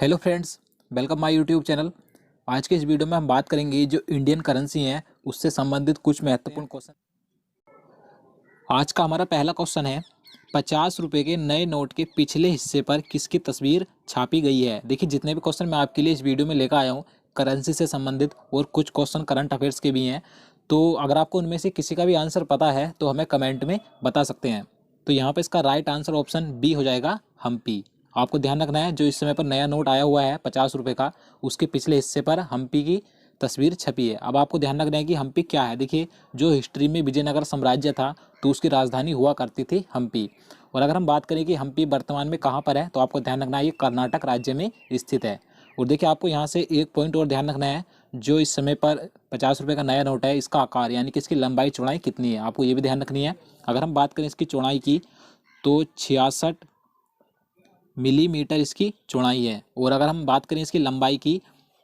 Hello friends, welcome my YouTube channel. आज के इस वीडियो में हम बात करेंगे जो इंडियन करेंसी है उससे संबंधित कुछ महत्वपूर्ण क्वेश्चन। आज का हमारा पहला क्वेश्चन है, 50 रुपये के नए नोट के पिछले हिस्से पर किसकी तस्वीर छापी गई है। देखिए, जितने भी क्वेश्चन मैं आपके लिए इस वीडियो में लेकर आया हूँ करेंसी से संबंधित और कुछ क्वेश्चन करंट अफेयर्स के भी हैं। तो अगर आपको उनमें से किसी का भी आंसर पता है तो हमें कमेंट में बता सकते हैं। तो यहाँ पर इसका राइट आंसर ऑप्शन बी हो जाएगा, हम्पी। आपको ध्यान रखना है, जो इस समय पर नया नोट आया हुआ है 50 रुपये का, उसके पिछले हिस्से पर हम्पी की तस्वीर छपी है। अब आपको ध्यान रखना है कि हम्पी क्या है। देखिए, जो हिस्ट्री में विजयनगर साम्राज्य था तो उसकी राजधानी हुआ करती थी हम्पी। और अगर हम बात करें कि हम्पी वर्तमान में कहाँ पर है, तो आपको ध्यान रखना है ये कर्नाटक राज्य में स्थित है। और देखिए, आपको यहाँ से एक पॉइंट और ध्यान रखना है, जो इस समय पर 50 रुपये का नया नोट है, इसका आकार यानी कि इसकी लंबाई चौड़ाई कितनी है, आपको ये भी ध्यान रखनी है। अगर हम बात करें इसकी चौड़ाई की, तो 66 मिलीमीटर इसकी चौड़ाई है। और अगर हम बात करें इसकी लंबाई की,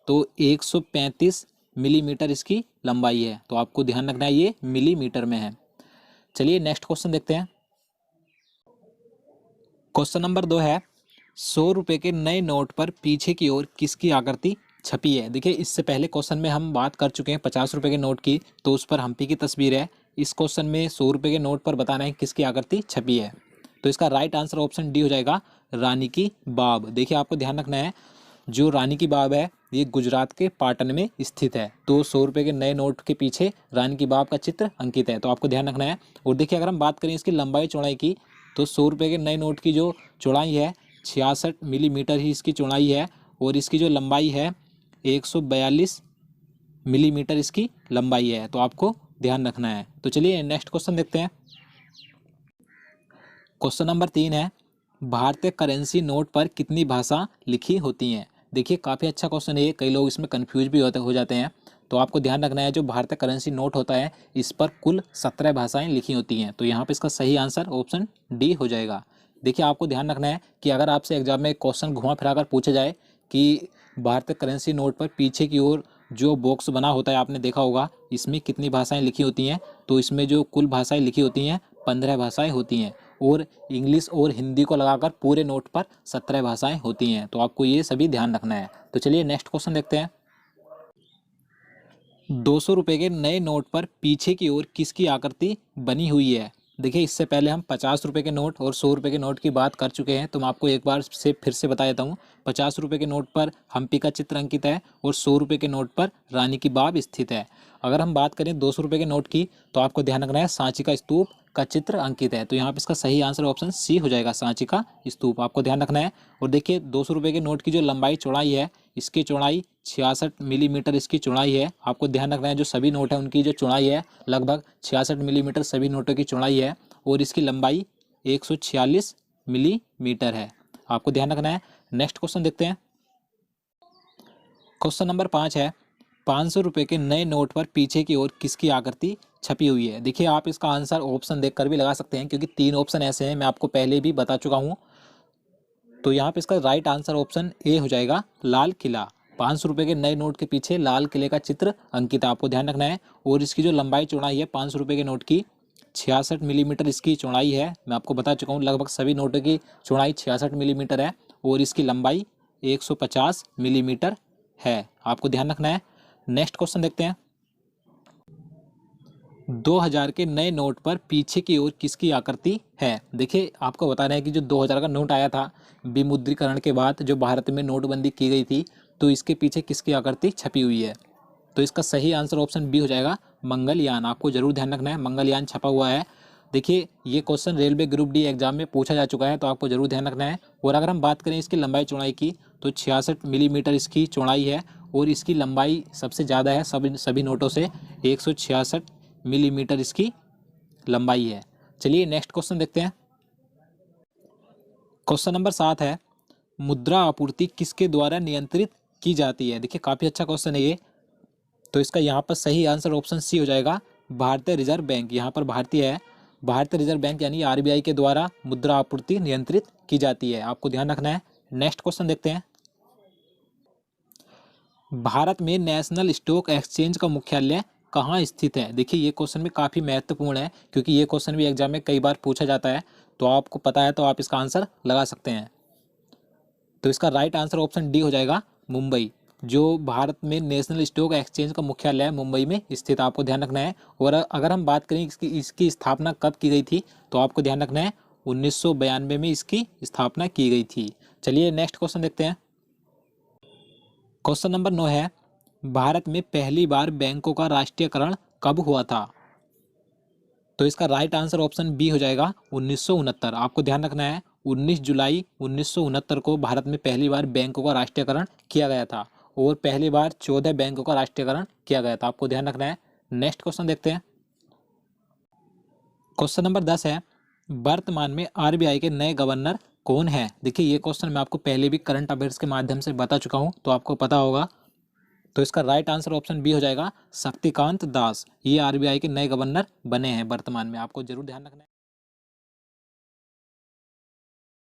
तो 135 मिलीमीटर इसकी लंबाई है। तो आपको ध्यान रखना है ये मिलीमीटर में है। चलिए नेक्स्ट क्वेश्चन देखते हैं। क्वेश्चन नंबर 2 है, 100 रुपये के नए नोट पर पीछे की ओर किसकी आकृति छपी है। देखिए, इससे पहले क्वेश्चन में हम बात कर चुके हैं 50 रुपये के नोट की, तो उस पर हम्पी की तस्वीर है। इस क्वेश्चन में 100 रुपये के नोट पर बताना है किसकी आकृति छपी है। तो इसका राइट आंसर ऑप्शन डी हो जाएगा, रानी की बाब। देखिए, आपको ध्यान रखना है, जो रानी की बाब है ये गुजरात के पाटन में स्थित है। तो 100 रुपये के नए नोट के पीछे रानी की बाब का चित्र अंकित है। तो आपको ध्यान रखना है। और देखिए, अगर हम बात करें इसकी लंबाई चौड़ाई की, तो 100 रुपये के नए नोट की जो चौड़ाई है 66 मिलीमीटर ही इसकी चौड़ाई है। और इसकी जो लंबाई है 142 मिलीमीटर इसकी लंबाई है। तो आपको ध्यान रखना है। तो चलिए नेक्स्ट क्वेश्चन देखते हैं। क्वेश्चन नंबर 3 है, भारतीय करेंसी नोट पर कितनी भाषा लिखी होती हैं। देखिए, काफ़ी अच्छा क्वेश्चन है ये, कई लोग इसमें कंफ्यूज भी हो जाते हैं। तो आपको ध्यान रखना है, जो भारतीय करेंसी नोट होता है इस पर कुल 17 भाषाएं लिखी होती हैं। तो यहाँ पे इसका सही आंसर ऑप्शन डी हो जाएगा। देखिए, आपको ध्यान रखना है कि अगर आपसे एग्जाम में क्वेश्चन घुमा फिरा कर पूछा जाए कि भारतीय करेंसी नोट पर पीछे की ओर जो बॉक्स बना होता है, आपने देखा होगा, इसमें कितनी भाषाएं लिखी होती हैं, तो इसमें जो कुल भाषाएं लिखी होती हैं 15 भाषाएं होती हैं। और इंग्लिश और हिंदी को लगाकर पूरे नोट पर 17 भाषाएं होती हैं। तो आपको ये सभी ध्यान रखना है। तो चलिए नेक्स्ट क्वेश्चन देखते हैं। 200 रुपये के नए नोट पर पीछे की ओर किसकी आकृति बनी हुई है। देखिए, इससे पहले हम 50 रुपये के नोट और 100 रुपये के नोट की बात कर चुके हैं, तो मैं आपको एक बार से फिर से बता देता हूँ। 50 रुपये के नोट पर हम्पी का चित्र अंकित है और 100 रुपये के नोट पर रानी की बाब स्थित है। अगर हम बात करें 200 रुपये के नोट की, तो आपको ध्यान रखना है सांची का स्तूप का चित्र अंकित है। तो यहाँ पे इसका सही आंसर ऑप्शन सी हो जाएगा, सांची का स्तूप। आपको ध्यान रखना है। और देखिए, 200 रुपये के नोट की जो लंबाई चौड़ाई है, इसकी चौड़ाई 66 मिलीमीटर इसकी चौड़ाई है। आपको ध्यान रखना है, जो सभी नोट है उनकी जो चौड़ाई है लगभग 66 मिलीमीटर सभी नोटों की चौड़ाई है। और इसकी लंबाई 146 मिलीमीटर है। आपको ध्यान रखना है। नेक्स्ट क्वेश्चन देखते हैं। क्वेश्चन नंबर 5 है, 500 रुपये के नए नोट पर पीछे की ओर किसकी आकृति छपी हुई है। देखिए, आप इसका आंसर ऑप्शन देखकर भी लगा सकते हैं, क्योंकि 3 ऑप्शन ऐसे हैं, मैं आपको पहले भी बता चुका हूँ। तो यहाँ पे इसका राइट आंसर ऑप्शन ए हो जाएगा, लाल किला। 500 रुपये के नए नोट के पीछे लाल किले का चित्र अंकित है। आपको ध्यान रखना है। और इसकी जो लंबाई चौड़ाई है 500 रुपये के नोट की 66 मिलीमीटर इसकी चौड़ाई है। मैं आपको बता चुका हूँ, लगभग सभी नोटों की चौड़ाई 66 मिलीमीटर है। और इसकी लंबाई 150 मिलीमीटर है। आपको ध्यान रखना है। नेक्स्ट क्वेश्चन देखते हैं। 2000 के नए नोट पर पीछे की ओर किसकी आकृति है। देखिए, आपको बताना है कि जो 2000 का नोट आया था विमुद्रीकरण के बाद, जो भारत में नोटबंदी की गई थी, तो इसके पीछे किसकी आकृति छपी हुई है। तो इसका सही आंसर ऑप्शन बी हो जाएगा, मंगलयान। आपको जरूर ध्यान रखना है, मंगलयान छपा हुआ है। देखिए, ये question railway group D exam में पूछा जा चुका है, तो आपको जरूर ध्यान रखना है। और अगर हम बात करें इसकी लंबाई चौड़ाई की, तो 66 मिलीमीटर इसकी चौड़ाई है। और इसकी लंबाई सबसे ज़्यादा है सभी नोटों से, 166 मिलीमीटर इसकी लंबाई है। चलिए नेक्स्ट क्वेश्चन देखते हैं। क्वेश्चन नंबर 7 है, मुद्रा आपूर्ति किसके द्वारा नियंत्रित की जाती है। देखिए, काफ़ी अच्छा क्वेश्चन है ये। तो इसका यहाँ पर सही आंसर ऑप्शन सी हो जाएगा, भारतीय रिजर्व बैंक। यहाँ पर भारतीय है, भारतीय रिजर्व बैंक यानी आरबीआई के द्वारा मुद्रा आपूर्ति नियंत्रित की जाती है। आपको ध्यान रखना है। नेक्स्ट क्वेश्चन देखते हैं। भारत में नेशनल स्टॉक एक्सचेंज का मुख्यालय कहाँ स्थित है। देखिए, ये क्वेश्चन भी काफ़ी महत्वपूर्ण है, क्योंकि ये क्वेश्चन भी एग्जाम में कई बार पूछा जाता है। तो आपको पता है तो आप इसका आंसर लगा सकते हैं। तो इसका राइट आंसर ऑप्शन डी हो जाएगा मुंबई। जो भारत में नेशनल स्टॉक एक्सचेंज का मुख्यालय है मुंबई में स्थित, आपको ध्यान रखना है। और अगर हम बात करें इसकी स्थापना कब की गई थी, तो आपको ध्यान रखना है 1992 में इसकी स्थापना की गई थी। चलिए नेक्स्ट क्वेश्चन देखते हैं। क्वेश्चन नंबर 9 है, भारत में पहली बार बैंकों का राष्ट्रीयकरण कब हुआ था? तो इसका राइट आंसर ऑप्शन बी हो जाएगा 1969। आपको ध्यान रखना है 19 जुलाई 1969 को भारत में पहली बार बैंकों का राष्ट्रीयकरण किया गया था, और पहली बार 14 बैंकों का राष्ट्रीयकरण किया गया था। आपको ध्यान रखना है। नेक्स्ट क्वेश्चन देखते हैं। क्वेश्चन नंबर 10 है, वर्तमान में आरबीआई के नए गवर्नर कौन है? देखिए ये क्वेश्चन मैं आपको पहले भी करंट अफेयर्स के माध्यम से बता चुका हूँ, तो आपको पता होगा। तो इसका राइट आंसर ऑप्शन बी हो जाएगा शक्तिकांत दास। ये आरबीआई के नए गवर्नर बने हैं वर्तमान में, आपको जरूर ध्यान रखना है।